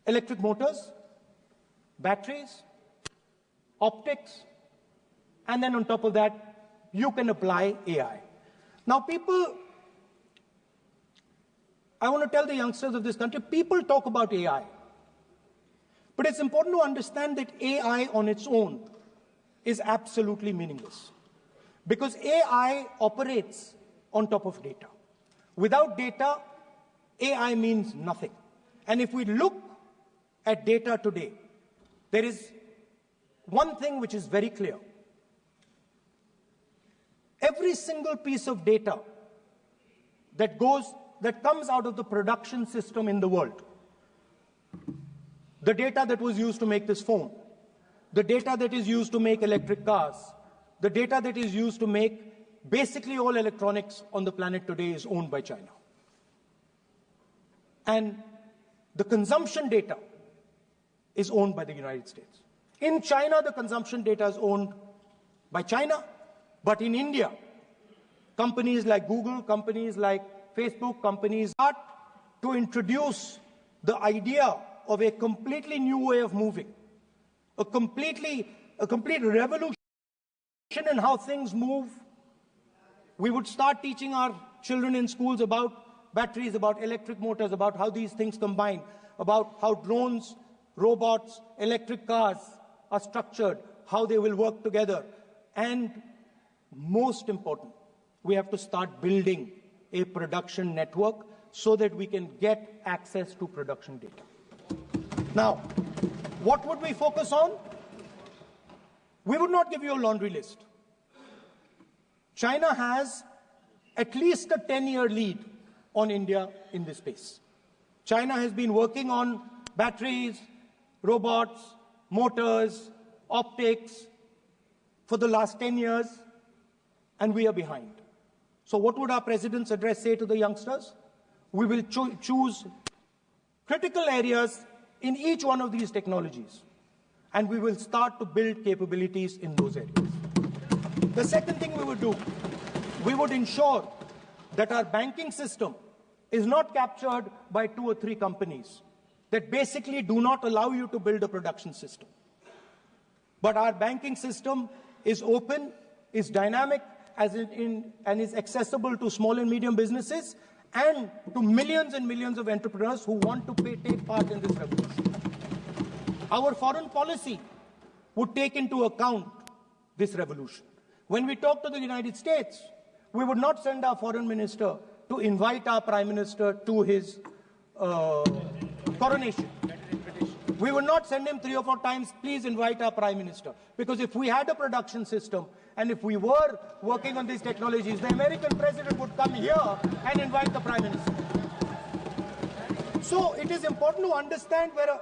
electric motors, batteries, optics, and then on top of that, you can apply AI. Now, I want to tell the youngsters of this country, people talk about AI. But it's important to understand that AI on its own is absolutely meaningless. Because AI operates on top of data. Without data, AI means nothing. And if we look at data today, there is one thing which is very clear. Every single piece of data that comes out of the production system in the world, the data that was used to make this phone, the data that is used to make electric cars, the data that is used to make basically all electronics on the planet today is owned by China. And the consumption data is owned by the United States. In China, the consumption data is owned by China, but in India, companies like Google, companies like Facebook, companies start to introduce the idea of a completely new way of moving, a complete revolution in how things move. We would start teaching our children in schools about batteries, about electric motors, about how these things combine, about how drones, robots, electric cars are structured, how they will work together. And most important, we have to start building a production network so that we can get access to production data. Now, what would we focus on? We would not give you a laundry list. China has at least a 10-year lead on India in this space. China has been working on batteries, robots, motors, optics for the last 10 years, and we are behind. So what would our president's address say to the youngsters? We will choose critical areas in each one of these technologies, and we will start to build capabilities in those areas. The second thing we would do, we would ensure that our banking system is not captured by 2 or 3 companies that basically do not allow you to build a production system. But our banking system is open, is dynamic, and is accessible to small and medium businesses and to millions and millions of entrepreneurs who want to take part in this revolution. Our foreign policy would take into account this revolution. When we talk to the United States, we would not send our foreign minister to invite our prime minister to his coronation. We would not send him 3 or 4 times, please invite our prime minister. Because if we had a production system and if we were working on these technologies, the American president would come here and invite the prime minister. So it is important to understand where